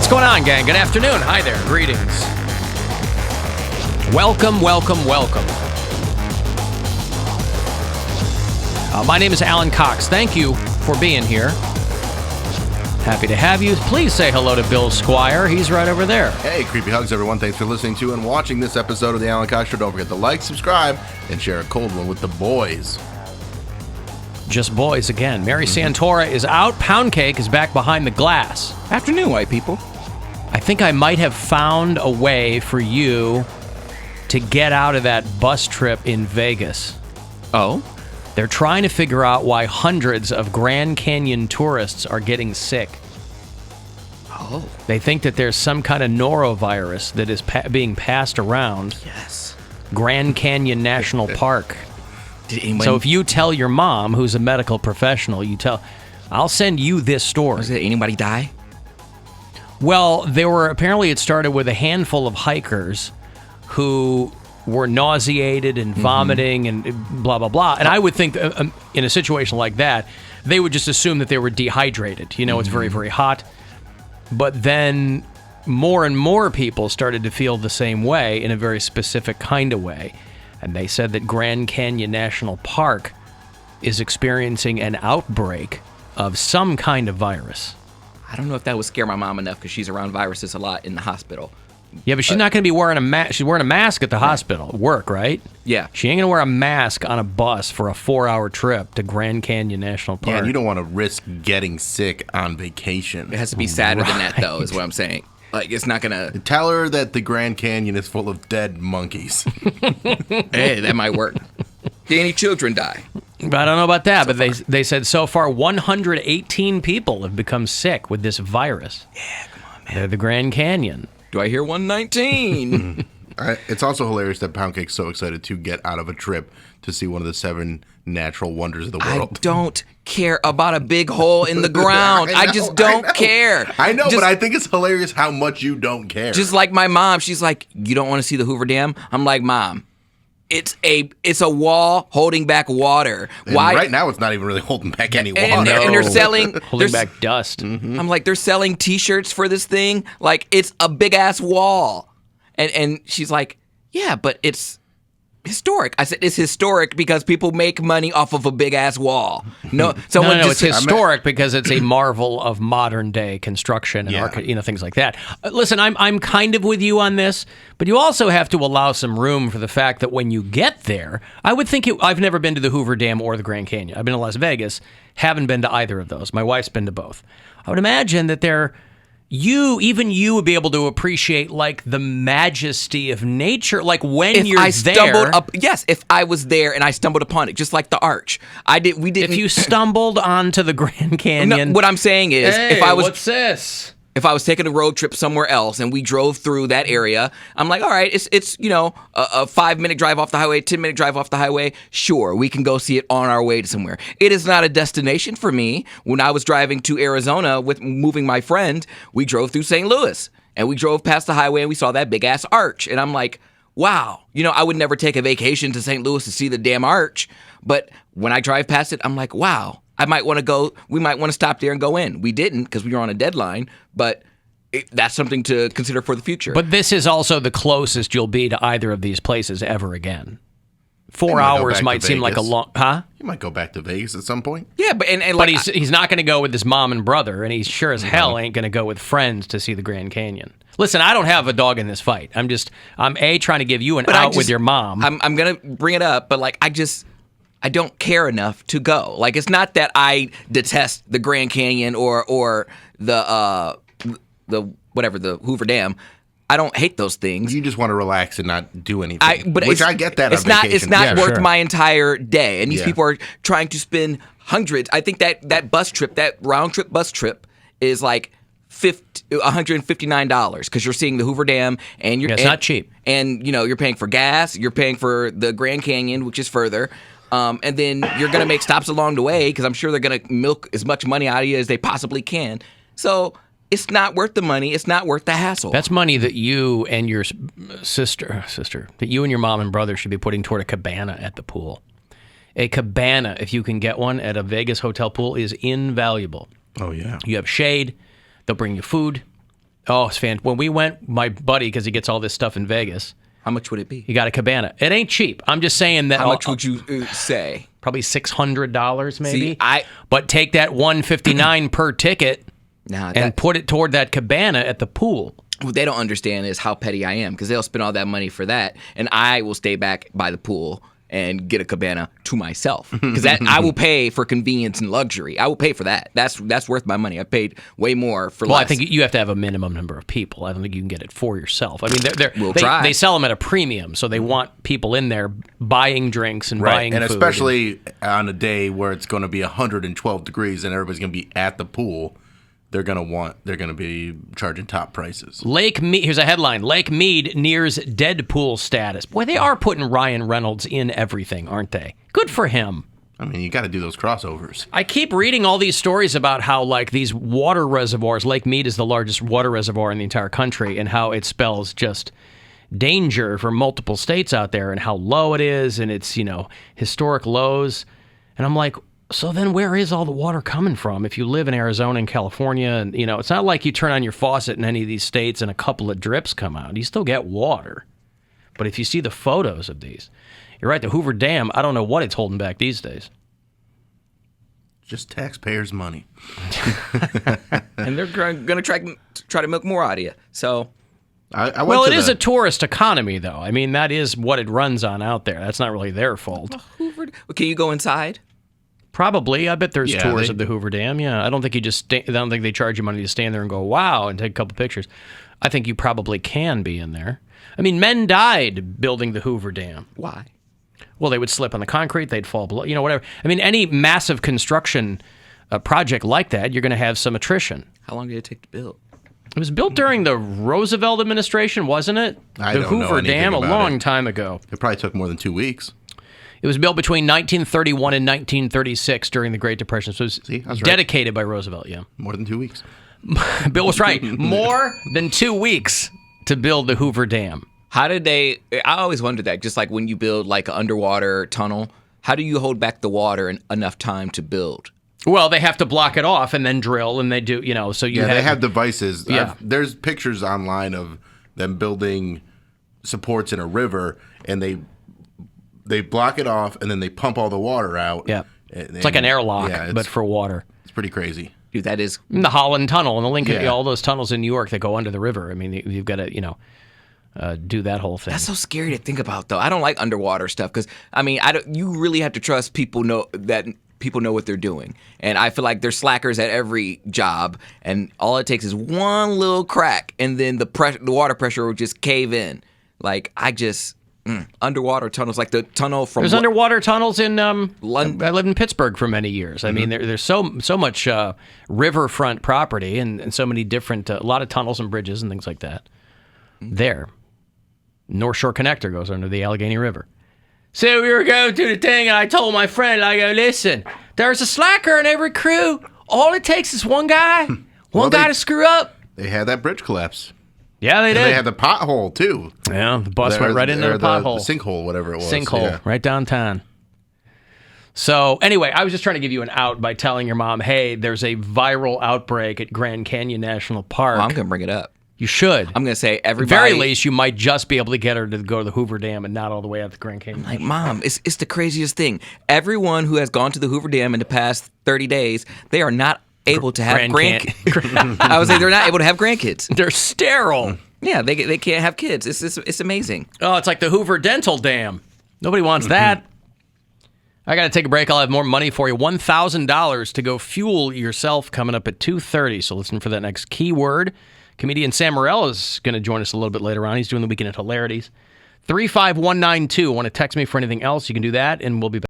What's going on, gang? Good afternoon. Hi there. Greetings. Welcome, welcome, welcome. My name is Alan Cox. Thank you for being here. Happy to have you. Please say hello to Bill Squire. He's right over there. Hey, creepy hugs, everyone. Thanks for listening to and watching this episode of the Alan Cox Show. Don't forget to like, subscribe, and share a cold one with the boys. Just boys again. Mary Santora is out. Poundcake is back behind the glass. Afternoon, white people. I think I might have found a way for you to get out of that bus trip in Vegas. Oh? They're trying to figure out why hundreds of Grand Canyon tourists are getting sick. Oh. They think that there's some kind of norovirus that is being passed around. Yes. Grand Canyon National Park. Did anyone... So if you tell your mom, who's a medical professional, I'll send you this story. Did anybody die? Well, it started with a handful of hikers who were nauseated and vomiting and blah, blah, blah. And I would think in a situation like that, they would just assume that they were dehydrated. You know, it's very, very hot. But then more and more people started to feel the same way in a very specific kind of way. And they said that Grand Canyon National Park is experiencing an outbreak of some kind of virus. I don't know if that would scare my mom enough because she's around viruses a lot in the hospital. Yeah, but she's not going to be wearing a mask. She's wearing a mask at the hospital, work, right? Yeah. She ain't going to wear a mask on a bus for a 4-hour trip to Grand Canyon National Park. Yeah, and you don't want to risk getting sick on vacation. It has to be sadder than that, though, is what I'm saying. Like, it's not going to... Tell her that the Grand Canyon is full of dead monkeys. Hey, that might work. Did any children die? But I don't know about that, but they said so far 118 people have become sick with this virus. Yeah, come on, man. They're the Grand Canyon. Do I hear 119? It's also hilarious that Poundcake's so excited to get out of a trip to see one of the 7 natural wonders of the world. I don't care about a big hole in the ground. I just don't care. I know, but I think it's hilarious how much you don't care. Just like my mom, she's like, you don't want to see the Hoover Dam? I'm like, Mom, it's a wall holding back water. And why? Right now, it's not even really holding back any water. And they're selling... Holding back dust. Mm-hmm. I'm like, they're selling T-shirts for this thing. Like, it's a big-ass wall. And she's like, yeah, but it's historic. I said, it's historic because people make money off of a big-ass wall. No, it's historic because it's a marvel of modern-day construction and things like that. Listen, I'm kind of with you on this, but you also have to allow some room for the fact that when you get there, I would think I've never been to the Hoover Dam or the Grand Canyon. I've been to Las Vegas, haven't been to either of those. My wife's been to both. I would imagine that even you would be able to appreciate like the majesty of nature, like when you're there. If I was there and I stumbled upon it, just like the arch. We didn't. If you stumbled onto the Grand Canyon, no, what I'm saying is, what's this? If I was taking a road trip somewhere else and we drove through that area, I'm like, all right, it's a 5-minute drive off the highway, 10-minute drive off the highway. Sure, we can go see it on our way to somewhere. It is not a destination for me. When I was driving to Arizona with moving my friend, we drove through St. Louis and we drove past the highway and we saw that big ass arch. And I'm like, wow, I would never take a vacation to St. Louis to see the damn arch. But when I drive past it, I'm like, wow. We might want to stop there and go in. We didn't because we were on a deadline, but that's something to consider for the future. But this is also the closest you'll be to either of these places ever again. 4 hours might seem like a long... Huh? You might go back to Vegas at some point. Yeah, but he's not going to go with his mom and brother, and he sure as hell ain't going to go with friends to see the Grand Canyon. Listen, I don't have a dog in this fight. I'm trying to give you an out with your mom. I'm going to bring it up, but I don't care enough to go. Like, it's not that I detest the Grand Canyon or the Hoover Dam. I don't hate those things. You just want to relax and not do anything. I get that. It's not worth my entire day. And these people are trying to spend hundreds. I think that bus trip, that round trip bus trip, is like $159 because you're seeing the Hoover Dam and it's not cheap. And you're paying for gas. You're paying for the Grand Canyon, which is further. And then you're going to make stops along the way because I'm sure they're going to milk as much money out of you as they possibly can. So it's not worth the money. It's not worth the hassle. That's money that you and your sister, that you and your mom and brother should be putting toward a cabana at the pool. A cabana, if you can get one at a Vegas hotel pool, is invaluable. Oh, yeah. You have shade. They'll bring you food. Oh, it's fan. When we went, my buddy, because he gets all this stuff in Vegas, How much would it be? he got a cabana. It ain't cheap. I'm just saying that. How much would you say? Probably $600 maybe. See, but take that $159 per ticket and put it toward that cabana at the pool. What they don't understand is how petty I am, because they'll spend all that money for that, and I will stay back by the pool and get a cabana to myself, because I will pay for convenience and luxury. I will pay for that. That's worth my money. I paid way more for less. Well, I think you have to have a minimum number of people. I don't think you can get it for yourself. I mean, try. They sell them at a premium, so they want people in there buying drinks and buying and food. especially on a day where it's going to be 112 degrees and everybody's going to be at the pool. They're going to be charging top prices. Lake Mead, here's a headline. Lake Mead nears Deadpool status. Boy, they are putting Ryan Reynolds in everything, aren't they? Good for him. I mean, you got to do those crossovers. I keep reading all these stories about how, like, these water reservoirs, Lake Mead is the largest water reservoir in the entire country, and how it spells just danger for multiple states out there, and how low it is, and it's, historic lows. And I'm like, so then where is all the water coming from if you live in Arizona and California? And, it's not like you turn on your faucet in any of these states and a couple of drips come out. You still get water. But if you see the photos of these, you're right, the Hoover Dam, I don't know what it's holding back these days. Just taxpayers' money. And they're going to try to milk more out of you. So, it is a tourist economy, though. I mean, that is what it runs on out there. That's not really their fault. Can you go inside? Probably. I bet there's tours of the Hoover Dam. Yeah, I don't think I don't think they charge you money to stand there and go, wow, and take a couple pictures. I think you probably can be in there. I mean, men died building the Hoover Dam. Why? Well, they would slip on the concrete, they'd fall below, whatever. I mean, any massive construction project like that, you're going to have some attrition. How long did it take to build? It was built during the Roosevelt administration, wasn't it? The Hoover Dam, a long time ago. It probably took more than 2 weeks. It was built between 1931 and 1936 during the Great Depression. So it was dedicated by Roosevelt, yeah. More than 2 weeks. Bill was right. More than 2 weeks to build the Hoover Dam. How did they... I always wondered that, just like when you build like an underwater tunnel, how do you hold back the water in enough time to build? Well, they have to block it off and then drill, and they do, so you they have devices. Yeah. There's pictures online of them building supports in a river, and they block it off, and then they pump all the water out. Yeah. It's like an airlock, but for water. It's pretty crazy. Dude, that is... The Holland Tunnel and the Lincoln, all those tunnels in New York that go under the river. I mean, you've got to, do that whole thing. That's so scary to think about, though. I don't like underwater stuff because, I mean, you really have to trust people know what they're doing. And I feel like there's slackers at every job, and all it takes is one little crack, and then the water pressure will just cave in. Like, underwater tunnels, like the tunnel from... There's underwater tunnels in London. I lived in Pittsburgh for many years. I mean, there's so much riverfront property and so many different... a lot of tunnels and bridges and things like that. There. North Shore Connector goes under the Allegheny River. So we were going to the thing, and I told my friend, I go, listen, there's a slacker in every crew. All it takes is one guy. One guy to screw up. They had that bridge collapse. Yeah, they did. They had the pothole, too. Yeah, the bus went right into the pothole. The sinkhole, whatever it was. Sinkhole, right downtown. So, anyway, I was just trying to give you an out by telling your mom, hey, there's a viral outbreak at Grand Canyon National Park. Well, I'm going to bring it up. You should. I'm going to say everybody... At the very least, you might just be able to get her to go to the Hoover Dam and not all the way out to Grand Canyon. I'm like, Mom, it's the craziest thing. Everyone who has gone to the Hoover Dam in the past 30 days, they are not able to have grandkids. I would say they're not able to have grandkids. They're sterile. Yeah, they can't have kids. It's amazing. Oh, it's like the Hoover Dental Dam. Nobody wants that. I got to take a break. I'll have more money for you. $1,000 to go fuel yourself coming up at 2:30. So listen for that next keyword. Comedian Sam Morrell is going to join us a little bit later on. He's doing the Weekend at Hilarities. 35192. Want to text me for anything else? You can do that, and we'll be back.